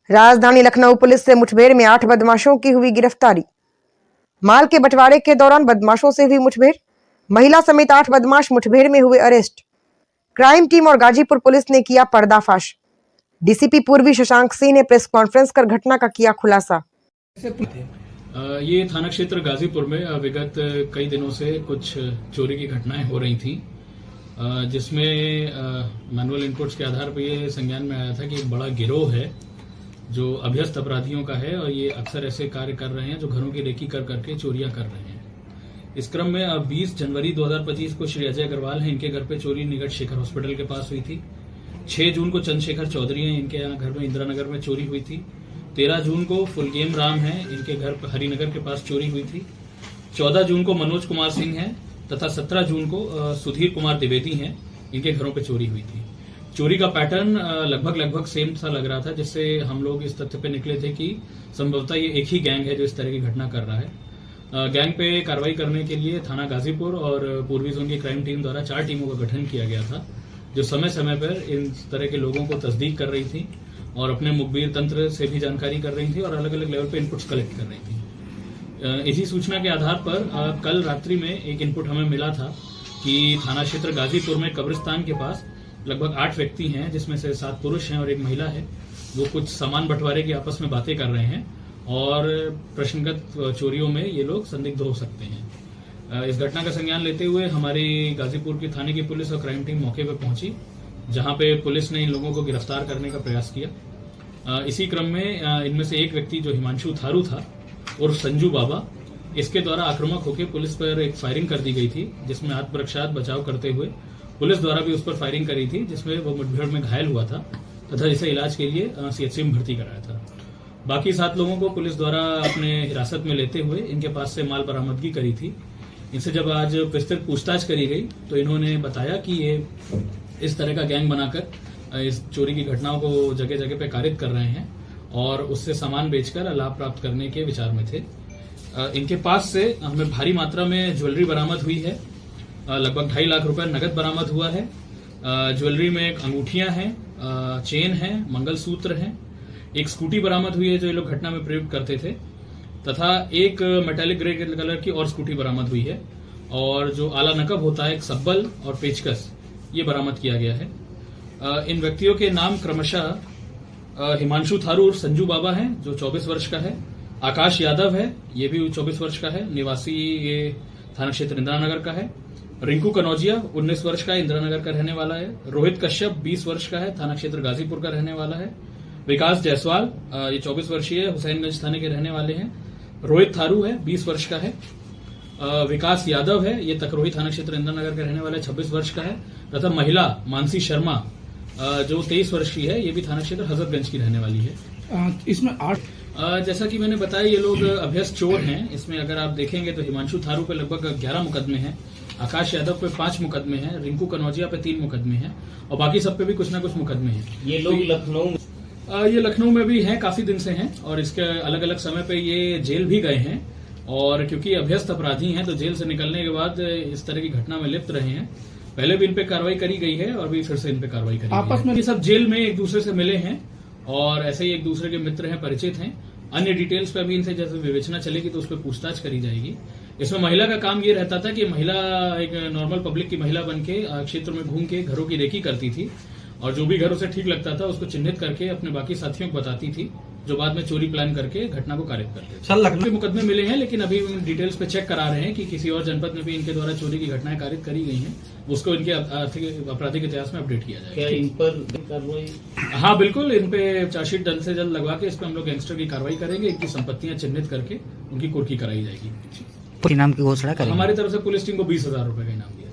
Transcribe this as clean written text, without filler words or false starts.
राजधानी लखनऊ पुलिस से मुठभेड़ में 8 बदमाशों की हुई गिरफ्तारी। माल के बंटवारे के दौरान बदमाशों से हुई मुठभेड़, महिला समेत 8 बदमाश मुठभेड़ में हुए अरेस्ट। क्राइम टीम और गाजीपुर पुलिस ने किया पर्दाफाश। डीसीपी पूर्वी शशांक सिंह ने प्रेस कॉन्फ्रेंस कर घटना का किया खुलासा। ये थाना क्षेत्र गाजीपुर में विगत कई दिनों से कुछ चोरी की घटनाएं हो रही थी, जिसमें मैनुअल इनपुट्स के आधार पर ये संज्ञान में आया था कि एक बड़ा गिरोह है जो अभ्यस्त अपराधियों का है और ये अक्सर ऐसे कार्य कर रहे हैं जो घरों की रेकी कर करके चोरियां कर रहे हैं। इस क्रम में अब 20 जनवरी 2025 को श्री अजय अग्रवाल हैं, इनके घर पे चोरी निकट शेखर हॉस्पिटल के पास हुई थी। 6 जून को चंद्रशेखर चौधरी हैं, इनके यहाँ घर में इंदिरा नगर में चोरी हुई थी। 13 जून को फुलगेम राम हैं, इनके घर हरिनगर के पास चोरी हुई थी। 14 जून को मनोज कुमार सिंह हैं तथा 17 जून को सुधीर कुमार द्विवेदी हैं, इनके घरों पर चोरी हुई थी। चोरी का पैटर्न लगभग सेम सा लग रहा था, जिससे हम लोग इस तथ्य पे निकले थे कि संभवतः ये एक ही गैंग है जो इस तरह की घटना कर रहा है। गैंग पे कार्रवाई करने के लिए थाना गाजीपुर और पूर्वी जोन की क्राइम टीम द्वारा 4 टीमों का गठन किया गया था, जो समय समय पर इन तरह के लोगों को तस्दीक कर रही थी और अपने मुखबिर तंत्र से भी जानकारी कर रही थी और अलग अलग लेवल पे इनपुट्स कलेक्ट कर रही थी। इसी सूचना के आधार पर कल रात्रि में एक इनपुट हमें मिला था कि थाना क्षेत्र गाजीपुर में कब्रिस्तान के पास लगभग 8 व्यक्ति हैं, जिसमें से 7 पुरुष हैं और एक महिला है, वो कुछ सामान बंटवारे की आपस में बातें कर रहे हैं और प्रश्नगत चोरियों में ये लोग संदिग्ध हो सकते हैं। इस घटना का संज्ञान लेते हुए हमारी गाजीपुर की थाने की पुलिस और क्राइम टीम मौके पर पहुंची, जहां पे पुलिस ने इन लोगों को गिरफ्तार करने का प्रयास किया। इसी क्रम में इनमें से एक व्यक्ति जो हिमांशु थारू था और संजू बाबा, इसके द्वारा आक्रामक होकर पुलिस पर एक फायरिंग कर दी गई थी, जिसमें आत्मरक्षार्थ बचाव करते हुए पुलिस द्वारा भी उस पर फायरिंग करी थी, जिसमें वो मुठभेड़ में घायल हुआ था तथा इसे इलाज के लिए सीएचसी में भर्ती कराया था। बाकी 7 लोगों को पुलिस द्वारा अपने हिरासत में लेते हुए इनके पास से माल बरामदगी करी थी। इनसे जब आज विस्तृत पूछताछ करी गई तो इन्होंने बताया कि ये इस तरह का गैंग बनाकर इस चोरी की घटनाओं को जगह जगह पे कारित कर रहे हैं और उससे सामान बेचकर लाभ प्राप्त करने के विचार में थे। इनके पास से हमें भारी मात्रा में ज्वेलरी बरामद हुई है, लगभग 2.5 लाख रुपए नगद बरामद हुआ है। ज्वेलरी में एक अंगूठियां हैं, चेन है, मंगलसूत्र हैं, एक स्कूटी बरामद हुई है जो ये लोग घटना में प्रयोग करते थे, तथा एक मेटालिक ग्रे कलर की और स्कूटी बरामद हुई है और जो आला नकब होता है, एक सब्बल और पेचकस, ये बरामद किया गया है। इन व्यक्तियों के नाम क्रमशः हिमांशु थारू संजू बाबा हैं जो 24 वर्ष का है, आकाश यादव है, ये भी 24 वर्ष का है, निवासी ये थाना क्षेत्र इंदिरा नगर का है। रिंकू कनौजिया 19 वर्ष का है, इंदिरा नगर का रहने वाला है। रोहित कश्यप 20 वर्ष का है, थाना क्षेत्र गाजीपुर का रहने वाला है। विकास जायसवाल ये 24 वर्षीय है, हुसैनगंज थाने के रहने वाले हैं। रोहित थारू है, 20 वर्ष का है। विकास यादव है, ये तकरोही थाना क्षेत्र इंदिरा नगर का रहने वाला है, 26 वर्ष का है। तथा महिला मानसी शर्मा जो 23 वर्ष की है, ये भी थाना क्षेत्र हजरतगंज की रहने वाली है। इसमें 8 जैसा कि मैंने बताया, ये लोग अभ्यस्त चोर हैं। इसमें अगर आप देखेंगे तो हिमांशु थारू पे लगभग 11 मुकदमे हैं, आकाश यादव पे 5 मुकदमे हैं, रिंकू कनौजिया पे 3 मुकदमे हैं और बाकी सब पे भी कुछ ना कुछ मुकदमे हैं। ये लोग लखनऊ में भी हैं, काफी दिन से हैं और इसके अलग अलग समय पे ये जेल भी गए हैं और क्योंकि अभ्यस्त अपराधी हैं तो जेल से निकलने के बाद इस तरह की घटना में लिप्त रहे हैं। पहले भी इन पे कार्रवाई करी गई है और भी फिर से इन पे कार्रवाई करी आपस में ये सब जेल में एक दूसरे से मिले हैं और ऐसे ही एक दूसरे के मित्र हैं, परिचित हैं। अन्य डिटेल्स पे भी इनसे जैसे विवेचना चलेगी तो उस पर पूछताछ करी जाएगी। इसमें महिला का काम ये रहता था कि महिला एक नॉर्मल पब्लिक की महिला बन के क्षेत्र में घूम के घरों की रेकी करती थी और जो भी घर उसे ठीक लगता था उसको चिन्हित करके अपने बाकी साथियों को बताती थी, जो बाद में चोरी प्लान करके घटना को कारित करते थे। सर, लखनऊ मुकदमे मिले हैं, लेकिन अभी डिटेल्स पे चेक करा रहे हैं कि किसी और जनपद में भी इनके द्वारा चोरी की घटनाएं कारित करी गई हैं, उसको इनके आर्थिक आपराधिक इतिहास में अपडेट किया जाएगा। इन पर कार्रवाई? हाँ बिल्कुल, इन पे चार्जशीट जल्द से जल्द लगवा के इस पे हम लोग गैंगस्टर की कार्रवाई करेंगे, इनकी संपत्तियां चिन्हित करके उनकी कुर्की कराई जाएगी। इनाम की घोषणा करेंगे। हमारी तरफ से पुलिस टीम को 20,000 रुपए का इनाम दिया।